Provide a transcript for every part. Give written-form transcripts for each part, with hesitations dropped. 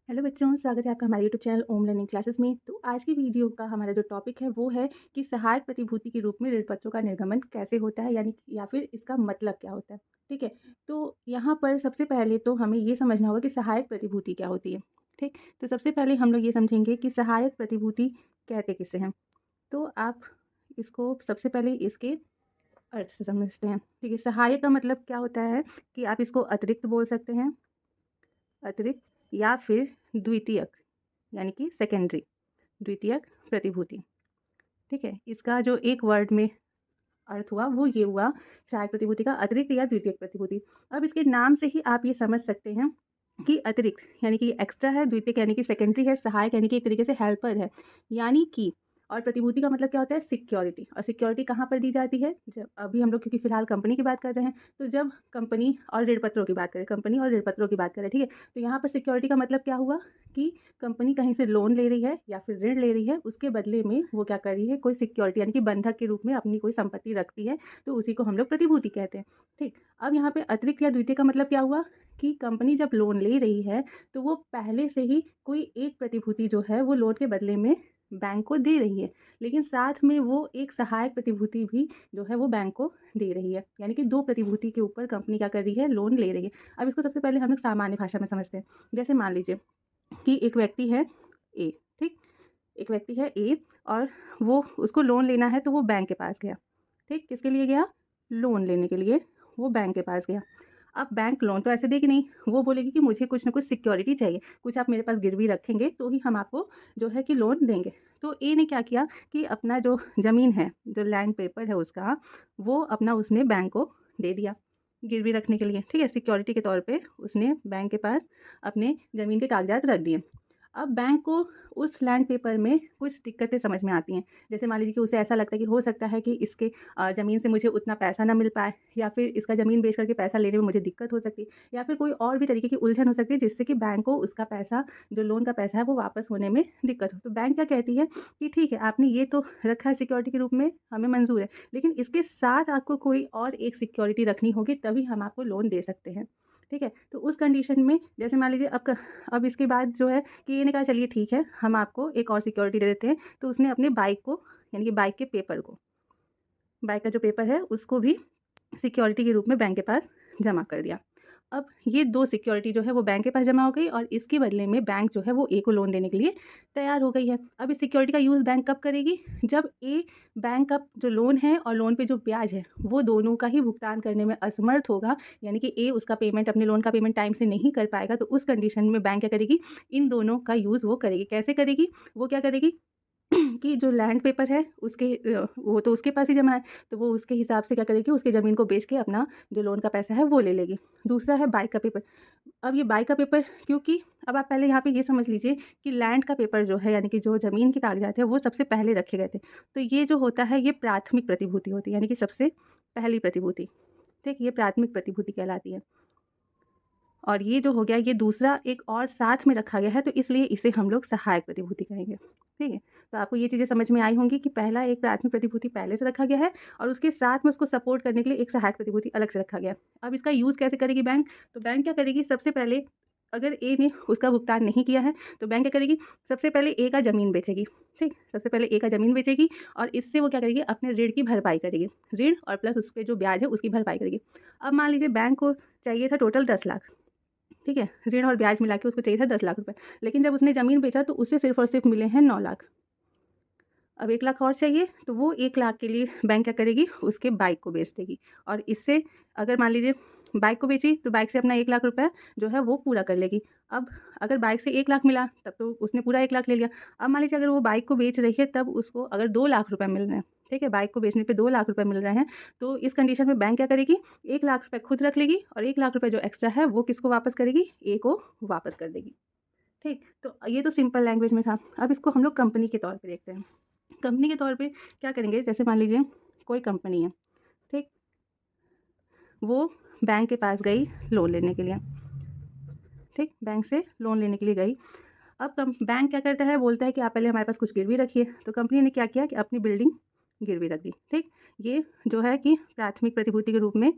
Hello बच्चों, स्वागत है आपका हमारे यूट्यूब चैनल ओम लर्निंग क्लासेस में। तो आज की वीडियो का हमारा जो टॉपिक है वो है कि सहायक प्रतिभूति के रूप में ऋण पत्रों का निर्गमन कैसे होता है, यानी या फिर इसका मतलब क्या होता है। ठीक है, तो यहाँ पर सबसे पहले तो हमें ये समझना होगा कि सहायक प्रतिभूति क्या होती है। ठीक, तो सबसे पहले हम लोग ये समझेंगे कि सहायक प्रतिभूति कहते किसे हैं। तो आप इसको सबसे पहले इसके अर्थ से समझते हैं। ठीक है, सहायक का मतलब क्या होता है कि आप इसको अतिरिक्त बोल सकते हैं, अतिरिक्त, या फिर द्वितीयक, यानी कि सेकेंडरी, द्वितीयक प्रतिभूति। ठीक है, इसका जो एक वर्ड में अर्थ हुआ वो ये हुआ, सहायक प्रतिभूति का अतिरिक्त या द्वितीयक प्रतिभूति। अब इसके नाम से ही आप ये समझ सकते हैं कि अतिरिक्त यानी कि एक्स्ट्रा है, द्वितीयक यानी कि सेकेंडरी है, सहायक यानी कि एक तरीके से हेल्पर है, यानी कि और प्रतिभूति का मतलब क्या होता है, सिक्योरिटी। और सिक्योरिटी कहाँ पर दी जाती है, जब अभी हम लोग क्योंकि फिलहाल कंपनी की बात कर रहे हैं, तो जब कंपनी और ऋण पत्रों की बात करें, कंपनी और ऋण पत्रों की बात करें, ठीक है, तो यहाँ पर सिक्योरिटी का मतलब क्या हुआ कि कंपनी कहीं से लोन ले रही है या फिर ऋण ले रही है, उसके बदले में वो क्या कर रही है, कोई सिक्योरिटी यानी कि बंधक के रूप में अपनी कोई संपत्ति रखती है, तो उसी को हम लोग प्रतिभूति कहते हैं। ठीक, अब यहाँ पे अतिरिक्त या द्वितीय का मतलब क्या हुआ कि कंपनी जब लोन ले रही है तो वो पहले से ही कोई एक प्रतिभूति जो है वो लोन के बदले में बैंक को दे रही है, लेकिन साथ में वो एक सहायक प्रतिभूति भी जो है वो बैंक को दे रही है, यानी कि दो प्रतिभूति के ऊपर कंपनी क्या कर रही है, लोन ले रही है। अब इसको सबसे पहले हम लोग सामान्य भाषा में समझते हैं। जैसे मान लीजिए कि एक व्यक्ति है ए, ठीक, एक व्यक्ति है ए और वो उसको लोन लेना है, तो वो बैंक के पास गया। ठीक, किसके लिए गया, लोन लेने के लिए वो बैंक के पास गया। अब बैंक लोन तो ऐसे देगी नहीं, वो बोलेगी कि मुझे कुछ ना कुछ सिक्योरिटी चाहिए, कुछ आप मेरे पास गिरवी रखेंगे तो ही हम आपको जो है कि लोन देंगे। तो ए ने क्या किया कि अपना जो ज़मीन है, जो लैंड पेपर है उसका, वो अपना उसने बैंक को दे दिया गिरवी रखने के लिए। ठीक है, सिक्योरिटी के तौर पे उसने बैंक के पास अपने ज़मीन के कागजात रख दिए। अब बैंक को उस लैंड पेपर में कुछ दिक्कतें समझ में आती हैं। जैसे मान लीजिए कि उसे ऐसा लगता है कि हो सकता है कि इसके ज़मीन से मुझे उतना पैसा ना मिल पाए, या फिर इसका ज़मीन बेच करके पैसा लेने में मुझे दिक्कत हो सकती है, या फिर कोई और भी तरीके की उलझन हो सकती है जिससे कि बैंक को उसका पैसा, जो लोन का पैसा है, वो वापस होने में दिक्कत हो। तो बैंक क्या कहती है कि ठीक है, आपने ये तो रखा है सिक्योरिटी के रूप में, हमें मंजूर है, लेकिन इसके साथ आपको कोई और एक सिक्योरिटी रखनी होगी, तभी हम आपको लोन दे सकते हैं। ठीक है, तो उस कंडीशन में जैसे मान लीजिए अब इसके बाद जो है कि ये ने कहा चलिए ठीक है, हम आपको एक और सिक्योरिटी दे देते हैं। तो उसने अपने बाइक को, यानी कि बाइक के पेपर को, बाइक का जो पेपर है उसको भी सिक्योरिटी के रूप में बैंक के पास जमा कर दिया। अब ये दो सिक्योरिटी जो है वो बैंक के पास जमा हो गई और इसके बदले में बैंक जो है वो ए को लोन देने के लिए तैयार हो गई है। अब इस सिक्योरिटी का यूज़ बैंक कब करेगी, जब ए बैंक का जो लोन है और लोन पे जो ब्याज है वो दोनों का ही भुगतान करने में असमर्थ होगा, यानी कि ए उसका पेमेंट, अपने लोन का पेमेंट टाइम से नहीं कर पाएगा, तो उस कंडीशन में बैंक क्या करेगी, इन दोनों का यूज़ वो करेगी। कैसे करेगी, वो क्या करेगी कि जो लैंड पेपर है उसके वो तो उसके पास ही जमा है, तो वो उसके हिसाब से क्या करेगी, उसकी ज़मीन को बेच के अपना जो लोन का पैसा है वो ले लेगी। दूसरा है बाइक का पेपर। अब ये बाइक का पेपर, क्योंकि अब आप पहले यहाँ पे ये समझ लीजिए कि लैंड का पेपर जो है, यानी कि जो ज़मीन के कागजात है, वो सबसे पहले रखे गए थे। तो ये जो होता है ये प्राथमिक प्रतिभूति होती है, यानी कि सबसे पहली प्रतिभूति। ठीक, ये प्राथमिक प्रतिभूति कहलाती है। और ये जो हो गया, ये दूसरा एक और साथ में रखा गया है, तो इसलिए इसे हम लोग सहायक प्रतिभूति कहेंगे। ठीक है, तो आपको ये चीज़ें समझ में आई होंगी कि पहला एक प्राथमिक प्रतिभूति पहले से रखा गया है और उसके साथ में उसको सपोर्ट करने के लिए एक सहायक प्रतिभूति अलग से रखा गया है। अब इसका यूज़ कैसे करेगी बैंक, तो बैंक क्या करेगी, सबसे पहले अगर ए ने उसका भुगतान नहीं किया है तो बैंक क्या करेगी, सबसे पहले ए का ज़मीन बेचेगी। ठीक, सबसे पहले ए का ज़मीन बेचेगी और इससे वो क्या करेगी, अपने ऋण की भरपाई करेगी, ऋण और प्लस उस पर जो ब्याज है उसकी भरपाई करेगी। अब मान लीजिए बैंक को चाहिए था टोटल 10 लाख। ठीक है, ऋण और ब्याज मिला के उसको चाहिए था 10 लाख रुपए, लेकिन जब उसने ज़मीन बेचा तो उसे सिर्फ़ और सिर्फ़ मिले हैं 9 लाख। अब 1 लाख और चाहिए, तो वो 1 लाख के लिए बैंक क्या करेगी, उसके बाइक को बेच देगी और इससे अगर मान लीजिए बाइक को बेची तो बाइक से अपना 1 लाख रुपए जो है वो पूरा कर लेगी। अब अगर बाइक से 1 लाख मिला तब तो उसने पूरा 1 लाख ले लिया। अब मान लीजिए अगर वो बाइक को बेच रही है तब उसको अगर 2 लाख रुपए मिल रहे हैं, ठीक है, बाइक को बेचने पे 2 लाख रुपए मिल रहे हैं, तो इस कंडीशन में बैंक क्या करेगी, 1 लाख रुपए खुद रख लेगी और 1 लाख रुपए जो एक्स्ट्रा है वो किसको वापस करेगी, ए को वापस कर देगी। ठीक, तो ये तो सिंपल लैंग्वेज में था। अब इसको हम लोग कंपनी के तौर पे देखते हैं। कंपनी के तौर पे क्या करेंगे, जैसे मान लीजिए कोई कंपनी है, ठीक, वो बैंक के पास गई लोन लेने के लिए। ठीक, बैंक से लोन लेने के लिए गई। अब बैंक क्या करता है, बोलता है कि आप पहले हमारे पास कुछ गिरवी रखिए। तो कंपनी ने क्या किया कि अपनी बिल्डिंग गिरवी रख दी। ठीक, ये जो है कि प्राथमिक प्रतिभूति के रूप में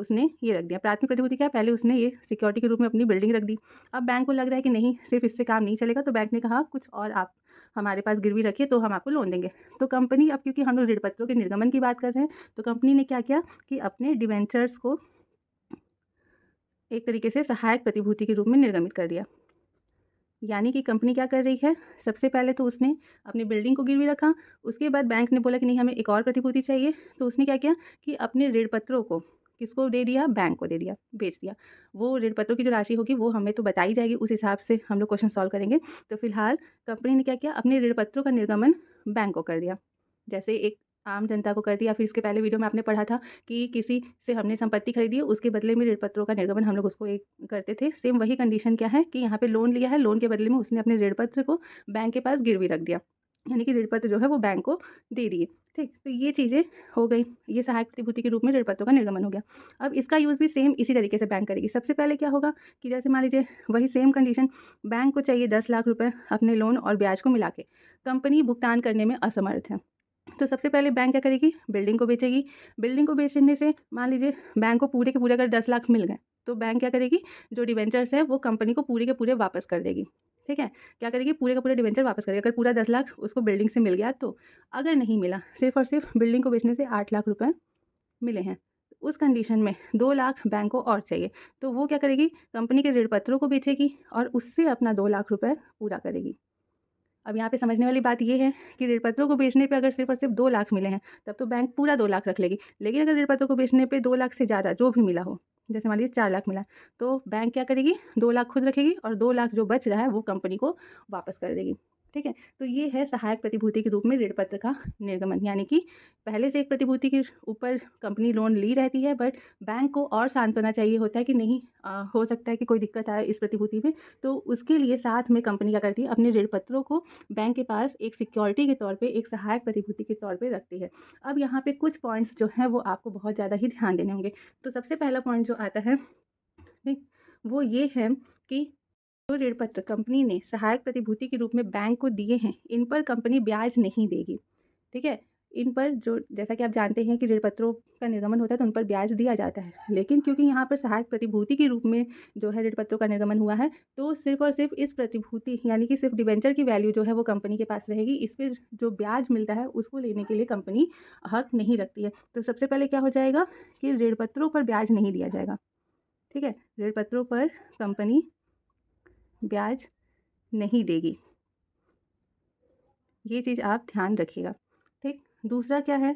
उसने ये रख दिया। प्राथमिक प्रतिभूति क्या है, पहले उसने ये सिक्योरिटी के रूप में अपनी बिल्डिंग रख दी। अब बैंक को लग रहा है कि नहीं, सिर्फ इससे काम नहीं चलेगा, तो बैंक ने कहा कुछ और आप हमारे पास गिरवी रखिए तो हम आपको लोन देंगे। तो कंपनी, अब क्योंकि हम लोग ऋण पत्रों के निर्गमन की बात कर रहे हैं, तो कंपनी ने क्या किया कि अपने डिवेंचर्स को एक तरीके से सहायक प्रतिभूति के रूप में निर्गमित कर दिया। यानी कि कंपनी क्या कर रही है, सबसे पहले तो उसने अपनी बिल्डिंग को गिरवी रखा, उसके बाद बैंक ने बोला कि नहीं हमें एक और प्रतिभूति चाहिए, तो उसने क्या किया कि अपने ऋण पत्रों को किसको दे दिया, बैंक को दे दिया, बेच दिया। वो ऋण पत्रों की जो राशि होगी वो हमें तो बताई जाएगी, उस हिसाब से हम लोग क्वेश्चन सॉल्व करेंगे। तो फिलहाल कंपनी ने क्या किया, अपने ऋण पत्रों का निर्गमन बैंक को कर दिया। जैसे एक आम जनता को कर दिया, फिर इसके पहले वीडियो में आपने पढ़ा था कि किसी से हमने संपत्ति खरीदी, उसके बदले में ऋण पत्रों का निर्गमन हम लोग उसको एक करते थे। सेम वही कंडीशन क्या है कि यहाँ पे लोन लिया है, लोन के बदले में उसने अपने ऋण पत्र को बैंक के पास गिरवी रख दिया, यानी कि ऋण पत्र जो है वो बैंक को दे दिए। ठीक, तो ये चीज़ें हो गई, ये सहायक प्रतिभूति के रूप में ऋण पत्रों का निर्गमन हो गया। अब इसका यूज़ भी सेम इसी तरीके से बैंक करेगी। सबसे पहले क्या होगा कि जैसे मान लीजिए वही सेम कंडीशन, बैंक को चाहिए 10 लाख रुपये अपने लोन और ब्याज को मिला के, कंपनी भुगतान करने में असमर्थ है। तो सबसे पहले बैंक क्या करेगी, बिल्डिंग को बेचेगी। बिल्डिंग को बेचने से मान लीजिए बैंक को पूरे के पूरे अगर 10 लाख मिल गए, तो बैंक क्या करेगी, जो डिवेंचर्स है वो कंपनी को पूरे के पूरे वापस कर देगी। ठीक है, क्या करेगी, पूरे का पूरा डिवेंचर वापस करेगी। अगर पूरा 10 लाख उसको बिल्डिंग से मिल गया तो, अगर नहीं मिला, सिर्फ और सिर्फ बिल्डिंग को बेचने से 8 लाख रुपये मिले हैं, उस कंडीशन में 2 लाख बैंक को और चाहिए, तो वो क्या करेगी, कंपनी के ऋण पत्रों को बेचेगी और उससे अपना 2 लाख रुपये पूरा करेगी। अब यहाँ पे समझने वाली बात ये है कि ऋण पत्रों को बेचने पे अगर सिर्फ और सिर्फ 2 लाख मिले हैं, तब तो बैंक पूरा 2 लाख रख लेगी। लेकिन अगर ऋण पत्रों को बेचने पे 2 लाख से ज़्यादा जो भी मिला हो, जैसे मान लीजिए 4 लाख मिला, तो बैंक क्या करेगी, 2 लाख खुद रखेगी और 2 लाख जो बच रहा है वो कंपनी को वापस कर देगी। ठीक है, तो ये है सहायक प्रतिभूति के रूप में ऋण पत्र का निर्गमन। यानी कि पहले से एक प्रतिभूति के ऊपर कंपनी लोन ली रहती है, बट बैंक को और सांत्वना चाहिए होता है कि नहीं, हो सकता है कि कोई दिक्कत आए इस प्रतिभूति में, तो उसके लिए साथ में कंपनी क्या करती है, अपने ऋण पत्रों को बैंक के पास एक सिक्योरिटी के तौर पे, एक सहायक प्रतिभूति के तौर पे रखती है। अब यहाँ पे कुछ पॉइंट्स जो हैं वो आपको बहुत ज़्यादा ही ध्यान देने होंगे। तो सबसे पहला पॉइंट जो आता है, ठीक, वो ये है कि जो ऋण पत्र कंपनी ने सहायक प्रतिभूति के रूप में बैंक को दिए हैं, इन पर कंपनी ब्याज नहीं देगी। ठीक है, इन पर जो, जैसा कि आप जानते हैं कि ऋण पत्रों का निर्गमन होता है तो उन पर ब्याज दिया जाता है, लेकिन क्योंकि यहाँ पर सहायक प्रतिभूति के रूप में जो है ऋण पत्रों का निर्गमन हुआ है, तो सिर्फ और सिर्फ इस प्रतिभूति यानी कि सिर्फ डिबेंचर की वैल्यू जो है वो कंपनी के पास रहेगी। इस पर जो ब्याज मिलता है उसको लेने के लिए कंपनी हक नहीं रखती है। तो सबसे पहले क्या हो जाएगा कि ऋण पत्रों पर ब्याज नहीं दिया जाएगा। ठीक है, ऋण पत्रों पर कंपनी ब्याज नहीं देगी, ये चीज़ आप ध्यान रखिएगा। ठीक, दूसरा क्या है,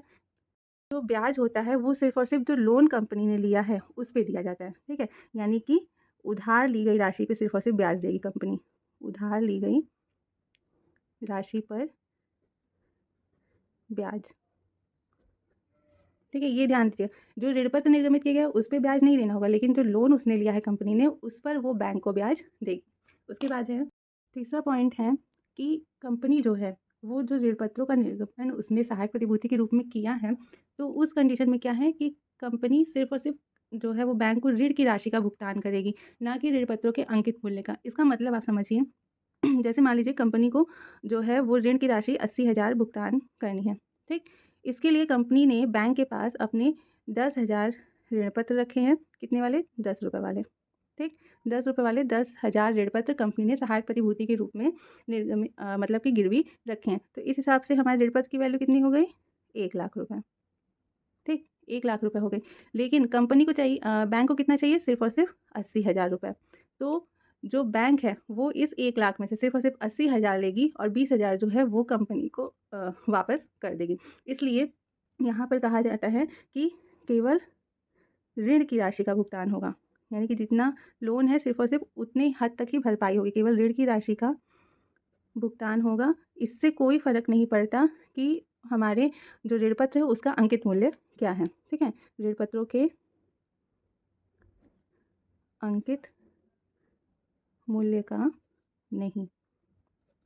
जो ब्याज होता है वो सिर्फ और सिर्फ जो लोन कंपनी ने लिया है उस पे दिया जाता है। ठीक है, यानी कि उधार ली गई राशि पे सिर्फ और सिर्फ ब्याज देगी कंपनी, उधार ली गई राशि पर ब्याज। ठीक है, ये ध्यान दीजिए, जो ऋण पत्र निर्गमित किया गया उस पर ब्याज नहीं देना होगा, लेकिन जो लोन उसने लिया है कंपनी ने उस पर वो बैंक को ब्याज देगी। उसके बाद है तीसरा पॉइंट है कि कंपनी जो है वो जो ऋण पत्रों का निर्गमन उसने सहायक प्रतिभूति के रूप में किया है, तो उस कंडीशन में क्या है कि कंपनी सिर्फ और सिर्फ जो है वो बैंक को ऋण की राशि का भुगतान करेगी, ना कि ऋण पत्रों के अंकित मूल्य का। इसका मतलब आप समझिए, जैसे मान लीजिए कंपनी को जो है वो ऋण की राशि 80,000 भुगतान करनी है। ठीक, इसके लिए कंपनी ने बैंक के पास अपने 10,000 ऋण पत्र रखे हैं, कितने वाले, 10 रुपये वाले। ठीक, 10 रुपये वाले 10,000 ऋण पत्र कंपनी ने सहायक प्रतिभूति के रूप में निर्गमित मतलब कि गिरवी रखे हैं। तो इस हिसाब से हमारे ऋण पत्र की वैल्यू कितनी हो गई, 1 लाख रुपये। ठीक, 1 लाख रुपये हो गई, लेकिन कंपनी को चाहिए, बैंक को कितना चाहिए, सिर्फ और सिर्फ 80,000 रुपये। तो जो बैंक है वो इस 1 लाख में से सिर्फ और सिर्फ 80,000 लेगी और 20,000 जो है वो कंपनी को वापस कर देगी। इसलिए यहाँ पर कहा जाता है कि केवल ऋण की राशि का भुगतान होगा, यानी कि जितना लोन है सिर्फ और सिर्फ उतनी हद तक ही भरपाई होगी, केवल ऋण की राशि का भुगतान होगा। इससे कोई फ़र्क नहीं पड़ता कि हमारे जो ऋण पत्र है उसका अंकित मूल्य क्या है। ठीक है, ऋण पत्रों के अंकित मूल्य का नहीं।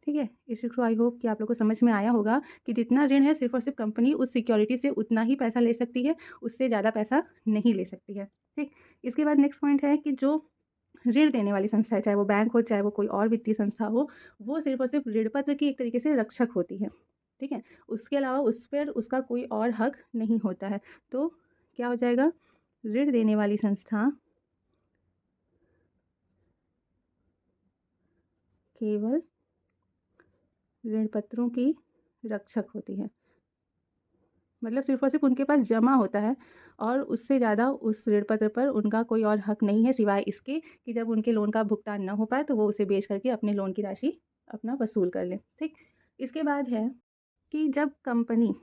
ठीक है, इसको आई होप कि आप लोग को समझ में आया होगा कि जितना ऋण है सिर्फ और सिर्फ कंपनी उस सिक्योरिटी से उतना ही पैसा ले सकती है, उससे ज़्यादा पैसा नहीं ले सकती है। ठीक, इसके बाद नेक्स्ट पॉइंट है कि जो ऋण देने वाली संस्था है, चाहे वो बैंक हो चाहे वो कोई और वित्तीय संस्था हो, वो सिर्फ और सिर्फ ऋण पत्र की एक तरीके से रक्षक होती है। ठीक है, उसके अलावा उस पर उसका कोई और हक नहीं होता है। तो क्या हो जाएगा, ऋण देने वाली संस्था केवल ऋण पत्रों की रक्षक होती है। मतलब सिर्फ़ और सिर्फ़ उनके पास जमा होता है और उससे ज़्यादा उस ऋण पत्र पर उनका कोई और हक नहीं है सिवाय इसके कि जब उनके लोन का भुगतान न हो पाए तो वो उसे बेच करके अपने लोन की राशि अपना वसूल कर लें। ठीक? इसके बाद है कि जब कंपनी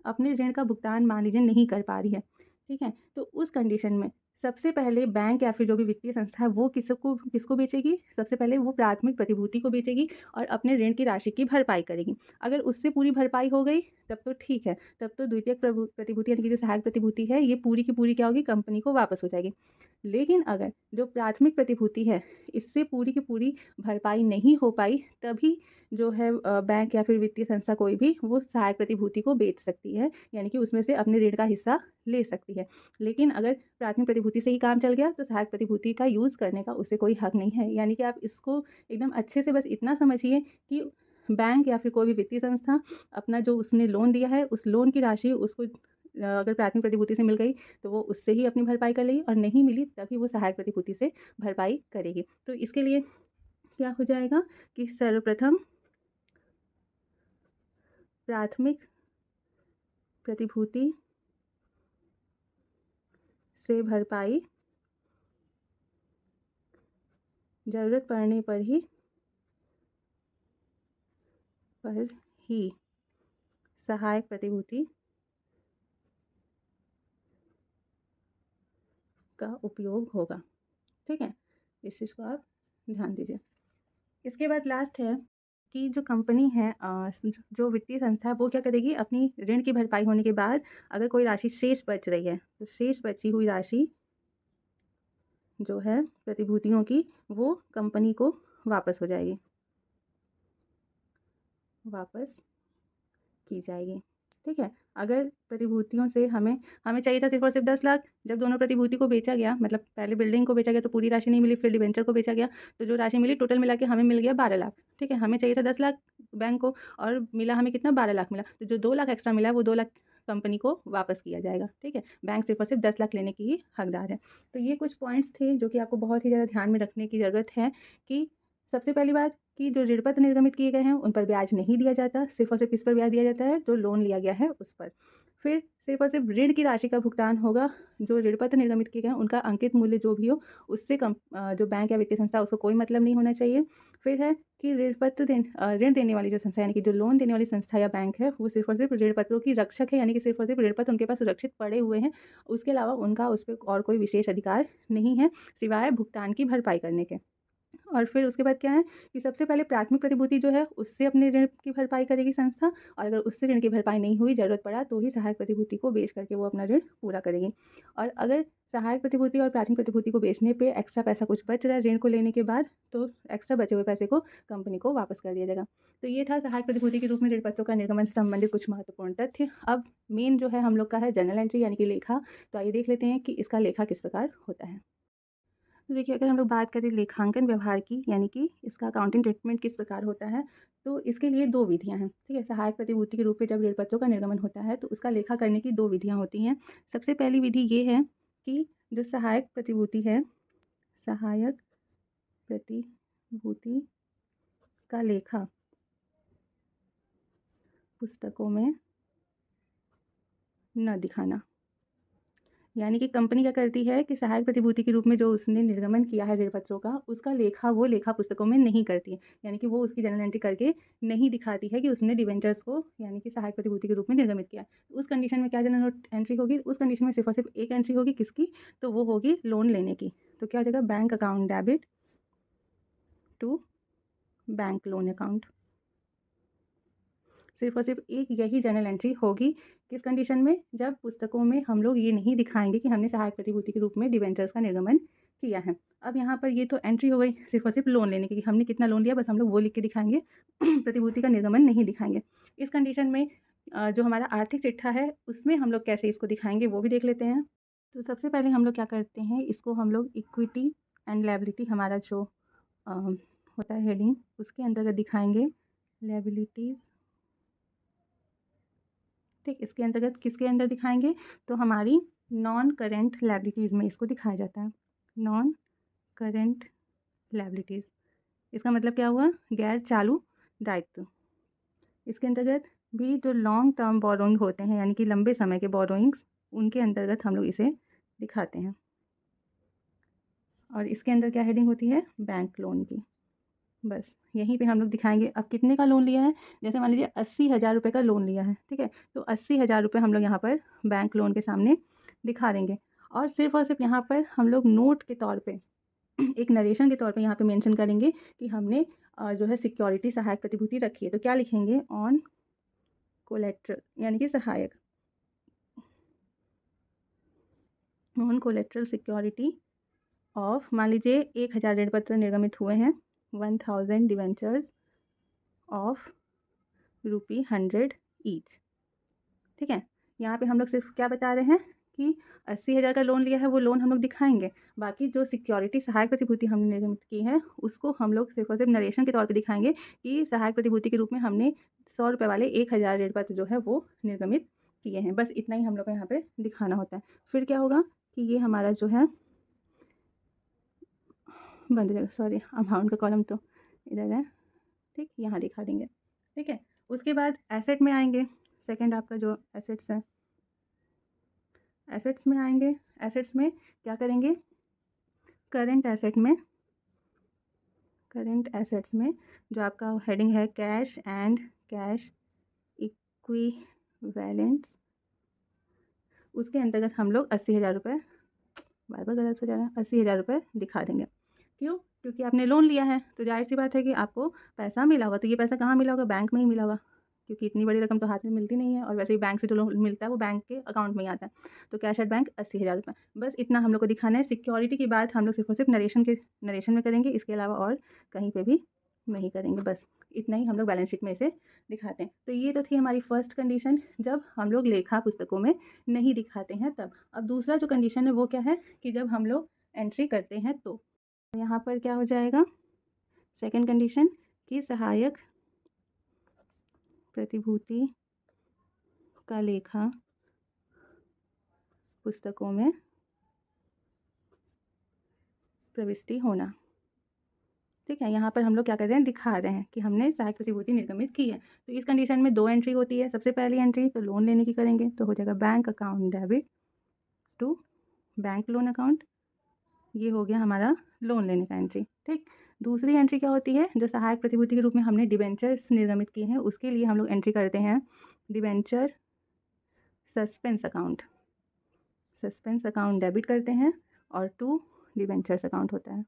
अपने ऋण का भुगतान मान लीजिए नहीं कर पा रही है, ठीक है? तो उस कंडीशन में सबसे पहले बैंक या फिर जो भी वित्तीय संस्था है वो किसको बेचेगी? सबसे पहले वो प्राथमिक प्रतिभूति को बेचेगी और अपने ऋण की राशि की भरपाई करेगी। अगर उससे पूरी भरपाई हो गई तब तो ठीक है, तब तो द्वितीयक प्रतिभूति यानी कि जो सहायक प्रतिभूति है ये पूरी की पूरी क्या होगी? कंपनी को वापस हो जाएगी। लेकिन अगर जो प्राथमिक प्रतिभूति है इससे पूरी की पूरी भरपाई नहीं हो पाई तभी जो है बैंक या फिर वित्तीय संस्था कोई भी वो सहायक प्रतिभूति को बेच सकती है, यानी कि उसमें से अपने ऋण का हिस्सा ले सकती है। लेकिन अगर प्राथमिक प्रतिभूति से ही काम चल गया तो सहायक प्रतिभूति का यूज़ करने का उसे कोई हक नहीं है। यानी कि आप इसको एकदम अच्छे से बस इतना समझिए कि बैंक या फिर कोई भी वित्तीय संस्था अपना जो उसने लोन दिया है उस लोन की राशि उसको अगर प्राथमिक प्रतिभूति से मिल गई तो वो उससे ही अपनी भरपाई कर लेगी और नहीं मिली तभी वो सहायक प्रतिभूति से भरपाई करेगी। तो इसके लिए क्या हो जाएगा कि सर्वप्रथम प्राथमिक प्रतिभूति से भरपाई ज़रूरत पड़ने पर ही सहायक प्रतिभूति का उपयोग होगा। ठीक है? इस चीज़ को आप ध्यान दीजिए। इसके बाद लास्ट है कि जो कंपनी है जो वित्तीय संस्था है वो क्या करेगी अपनी ऋण की भरपाई होने के बाद अगर कोई राशि शेष बच रही है तो शेष बची हुई राशि जो है प्रतिभूतियों की वो कंपनी को वापस हो जाएगी, वापस की जाएगी। ठीक है? अगर प्रतिभूतियों से हमें चाहिए था सिर्फ़ और सिर्फ 10 लाख, जब दोनों प्रतिभूति को बेचा गया मतलब पहले बिल्डिंग को बेचा गया तो पूरी राशि नहीं मिली, फिर डिबेंचर को बेचा गया तो जो राशि मिली टोटल मिला के हमें मिल गया 12 लाख। ठीक है? हमें चाहिए था 10 लाख बैंक को और मिला हमें कितना 12 लाख मिला। तो जो 2 लाख एक्स्ट्रा मिला वो 2 लाख कंपनी को वापस किया जाएगा। ठीक है? बैंक सिर्फ़ और सिर्फ 10 लाख लेने की ही हकदार है। तो ये कुछ पॉइंट्स थे जो कि आपको बहुत ही ज़्यादा ध्यान में रखने की ज़रूरत है कि सबसे पहली बात कि जो ऋण पत्र निर्गमित किए गए हैं उन पर ब्याज नहीं दिया जाता, सिर्फ़ और सिर्फ इस पर ब्याज दिया जाता है जो लोन लिया गया है उस पर। फिर सिर्फ़ और सिर्फ ऋण की राशि का भुगतान होगा, जो ऋण पत्र निर्गमित किए गए हैं उनका अंकित मूल्य जो भी हो उससे जो बैंक या वित्तीय संस्था उसको कोई मतलब नहीं होना चाहिए। फिर है कि ऋण देने वाली जो संस्था यानी कि जो लोन देने वाली संस्था या बैंक है वो सिर्फ़ और सिर्फ ऋण पत्रों की रक्षक है, यानी कि सिर्फ़ और सिर्फ ऋण पत्र उनके पास सुरक्षित पड़े हुए हैं। उसके अलावा उनका उस पे और कोई विशेष अधिकार नहीं है, सिवाय भुगतान की भरपाई करने के। और फिर उसके बाद क्या है कि सबसे पहले प्राथमिक प्रतिभूति जो है उससे अपने ऋण की भरपाई करेगी संस्था और अगर उससे ऋण की भरपाई नहीं हुई ज़रूरत पड़ा तो ही सहायक प्रतिभूति को बेच करके वो अपना ऋण पूरा करेगी। और अगर सहायक प्रतिभूति और प्राथमिक प्रतिभूति को बेचने पे एक्स्ट्रा पैसा कुछ बच रहा है ऋण को लेने के बाद तो एक्स्ट्रा बचे हुए पैसे को कंपनी को वापस कर दिया जाएगा। तो ये था सहायक प्रतिभूति के रूप में ऋण पत्रों का निर्गमन से संबंधित कुछ महत्वपूर्ण तथ्य। अब मेन जो है हम लोग का है जर्नल एंट्री यानी कि लेखा। तो आइए देख लेते हैं कि इसका लेखा किस प्रकार होता है। तो देखिए अगर हम लोग बात करें लेखांकन व्यवहार की यानी कि इसका अकाउंटिंग ट्रीटमेंट किस प्रकार होता है तो इसके लिए 2 विधियाँ हैं। ठीक है? सहायक प्रतिभूति के रूप में जब ऋण पत्रों का निर्गमन होता है तो उसका लेखा करने की 2 विधियाँ होती हैं। सबसे पहली विधि ये है कि जो सहायक प्रतिभूति है, सहायक प्रतिभूति का लेखा पुस्तकों में न दिखाना। यानी कि कंपनी क्या करती है कि सहायक प्रतिभूति के रूप में जो उसने निर्गमन किया है ऋण पत्रों का उसका लेखा वो लेखा पुस्तकों में नहीं करती है, यानी कि वो उसकी जर्नल एंट्री करके नहीं दिखाती है कि उसने डिवेंचर्स को यानी कि सहायक प्रतिभूति के रूप में निर्गमित किया। तो उस कंडीशन में क्या जर्नल एंट्री होगी? उस कंडीशन में सिर्फ और सिर्फ एक एंट्री होगी किसकी? तो वो होगी लोन लेने की। तो क्या हो जाएगा? Bank account debit to bank loan account. सिर्फ और सिर्फ एक यही जर्नल एंट्री होगी किस कंडीशन में? जब पुस्तकों में हम लोग ये नहीं दिखाएंगे कि हमने सहायक प्रतिभूति के रूप में डिवेंचर्स का निर्गमन किया है। अब यहाँ पर ये तो एंट्री हो गई सिर्फ और सिर्फ लोन लेने की कि हमने कितना लोन लिया बस हम लोग वो लिख के दिखाएंगे प्रतिभूति का निर्गमन नहीं दिखाएंगे। इस कंडीशन में जो हमारा आर्थिक चिट्ठा है उसमें हम लोग कैसे इसको दिखाएंगे वो भी देख लेते हैं। तो सबसे पहले हम लोग क्या करते हैं, इसको हम लोग इक्विटी एंड लायबिलिटी हमारा जो होता है हेडिंग उसके अंतर्गत दिखाएंगे। लायबिलिटीज़, ठीक, इसके अंतर्गत किसके अंदर दिखाएंगे? तो हमारी नॉन करेंट लायबिलिटीज़ में इसको दिखाया जाता है। नॉन करेंट लायबिलिटीज़, इसका मतलब क्या हुआ? गैर चालू दायित्व। इसके अंतर्गत भी जो लॉन्ग टर्म बोरोइंग होते हैं, यानी कि लंबे समय के बोरोइंग्स, उनके अंतर्गत हम लोग इसे दिखाते हैं। और इसके अंदर क्या हेडिंग होती है? बैंक लोन की। बस यहीं पे हम लोग दिखाएंगे। अब कितने का लोन लिया है? जैसे मान लीजिए 80,000 रुपये का लोन लिया है, ठीक है? तो 80,000 रुपये हम लोग यहाँ पर बैंक लोन के सामने दिखा देंगे। और सिर्फ यहाँ पर हम लोग नोट के तौर पे एक नरेशन के तौर पे यहाँ पे मेंशन करेंगे कि हमने जो है सिक्योरिटी सहायक प्रतिभूति रखी है। तो क्या लिखेंगे? ऑन कोलेट्रल, यानी कि सहायक, ऑन कोलेट्रल सिक्योरिटी ऑफ, मान लीजिए 1,000 ऋण पत्र निर्गमित हुए हैं, 1,000 डिवेंचर्स ऑफ ₹100 ईच। ठीक है, यहाँ पे हम लोग सिर्फ क्या बता रहे हैं कि 80,000 का लोन लिया है, वो लोन हम लोग दिखाएंगे। बाकी जो सिक्योरिटी सहायक प्रतिभूति हमने निर्गमित की है, उसको हम लोग सिर्फ और सिर्फ नरेशन के तौर पे दिखाएंगे कि सहायक प्रतिभूति के रूप में हमने 100 रुपये वाले 1,000 ऋण पत्र जो है वो निर्गमित किए हैं। बस इतना ही हम लोग को यहाँ पे दिखाना होता है। फिर क्या होगा कि ये हमारा जो है बंद जाएगा, सॉरी अमाउंट का कॉलम तो इधर है, ठीक, यहाँ दिखा देंगे। ठीक है, उसके बाद एसेट में आएंगे। सेकंड आपका जो एसेट्स है, एसेट्स में आएंगे। एसेट्स में क्या करेंगे? करंट एसेट में, करंट एसेट्स में जो आपका हेडिंग है कैश एंड कैश इक्विवेलेंट्स, उसके अंतर्गत हम लोग 80,000 रुपये, बार बार गलत हो जा रहा है, 80,000 रुपये दिखा देंगे। क्यों? क्योंकि आपने लोन लिया है, तो जाहिर सी बात है कि आपको पैसा मिला होगा। तो ये पैसा कहाँ मिला होगा? बैंक में ही मिला होगा, क्योंकि इतनी बड़ी रकम तो हाथ में मिलती नहीं है। और वैसे ही बैंक से जो लोन मिलता है वो बैंक के अकाउंट में ही आता है। तो कैश एट बैंक 80,000 रुपये, बस इतना हम लोग को दिखाना है। सिक्योरिटी की बात हम लोग सिर्फ और सिर्फ नरेशन में करेंगे, इसके अलावा और कहीं पर भी नहीं करेंगे। बस इतना ही हम लोग बैलेंस शीट में इसे दिखाते हैं। तो ये तो थी हमारी फर्स्ट कंडीशन, जब हम लोग लेखा पुस्तकों में नहीं दिखाते हैं तब। अब दूसरा जो कंडीशन है वो क्या है कि जब हम लोग एंट्री करते हैं तो यहाँ पर क्या हो जाएगा? सेकंड कंडीशन कि सहायक प्रतिभूति का लेखा पुस्तकों में प्रविष्टि होना। ठीक है, यहाँ पर हम लोग क्या कर रहे हैं? दिखा रहे हैं कि हमने सहायक प्रतिभूति निर्गमित की है। तो इस कंडीशन में 2 एंट्री होती है। सबसे पहली एंट्री तो लोन लेने की करेंगे, तो हो जाएगा bank account debit to bank loan account. ये हो गया हमारा लोन लेने का एंट्री। ठीक, दूसरी एंट्री क्या होती है? जो सहायक प्रतिभूति के रूप में हमने डिबेंचर्स निर्गमित किए हैं, उसके लिए हम लोग एंट्री करते हैं debenture suspense account. Suspense account debit करते हैं और टू डिबेंचर्स अकाउंट होता है।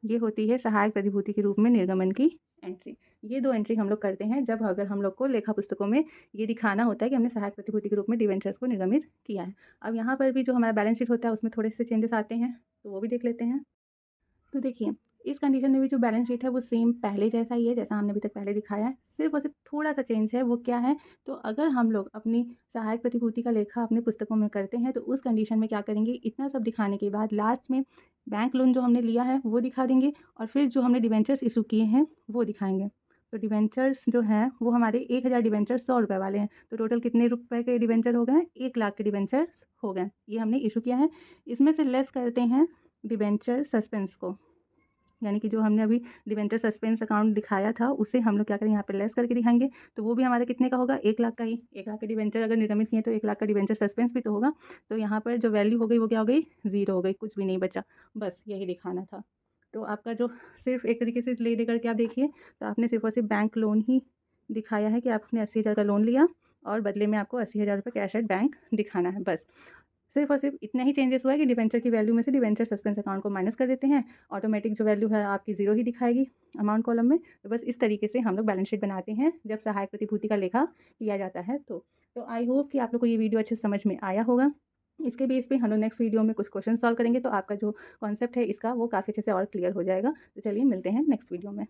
ये होती है सहायक प्रतिभूति के रूप में निर्गमन की एंट्री। ये 2 एंट्री हम लोग करते हैं जब अगर हम लोग को लेखा पुस्तकों में ये दिखाना होता है कि हमने सहायक प्रतिभूति के रूप में डिबेंचर्स को निर्गमित किया है। अब यहाँ पर भी जो हमारा बैलेंस शीट होता है उसमें थोड़े से चेंजेस आते हैं, तो वो भी देख लेते हैं। तो देखिए, इस कंडीशन में भी जो बैलेंस शीट है वो सेम पहले जैसा ही है, जैसा हमने अभी तक पहले दिखाया है। सिर्फ और सिर्फ थोड़ा सा चेंज है। वो क्या है? तो अगर हम लोग अपनी सहायक प्रतिभूति का लेखा अपने पुस्तकों में करते हैं तो उस कंडीशन में क्या करेंगे? इतना सब दिखाने के बाद लास्ट में बैंक लोन जो हमने लिया है वो दिखा देंगे और फिर जो हमने डिबेंचर्स इशू किए हैं वो दिखाएंगे। तो डिबेंचर्स जो हैं वो हमारे 1,000 डिबेंचर्स 100 रुपये वाले हैं। तो टोटल कितने रुपए के डिबेंचर हो गए? 1,00,000 के डिबेंचर्स हो गए। ये हमने इशू किया है। इसमें से लेस करते हैं डिबेंचर सस्पेंस को, यानी कि जो हमने अभी डिबेंचर सस्पेंस अकाउंट दिखाया था उसे हम लोग क्या करें? यहाँ पे लेस करके दिखाएंगे। तो वो भी हमारे कितने का होगा? 1,00,000 का ही। 1,00,000 के डिबेंचर अगर निर्गमित किए तो 1,00,000 का डिबेंचर सस्पेंस भी तो होगा। तो यहाँ पर जो वैल्यू हो गई वो क्या हो गई? 0 हो गई, कुछ भी नहीं बचा। बस यही दिखाना था। तो आपका जो सिर्फ एक तरीके से ले दे करके आप देखिए, तो आपने सिर्फ और सिर्फ बैंक लोन ही दिखाया है कि आपने 80,000 का लोन लिया और बदले में आपको 80,000 रुपये कैश एट बैंक दिखाना है। बस सिर्फ और सिर्फ इतना ही चेंजेस हुआ है कि डिबेंचर की वैल्यू में से डिबेंचर सस्पेंस अकाउंट को माइनस कर देते हैं। ऑटोमेटिक जो वैल्यू है आपकी 0 ही दिखाएगी अमाउंट कॉलम में। तो बस इस तरीके से हम लोग बैलेंस शीट बनाते हैं जब सहायक प्रतिभूति का लेखा किया जाता है। तो आई होप कि आप लोग को ये वीडियो अच्छे समझ में आया होगा। इसके बेस पे हम लोग नेक्स्ट वीडियो में कुछ क्वेश्चन सॉल्व करेंगे, तो आपका जो कॉन्सेप्ट है इसका वो काफ़ी अच्छे से और क्लियर हो जाएगा। तो चलिए मिलते हैं नेक्स्ट वीडियो में।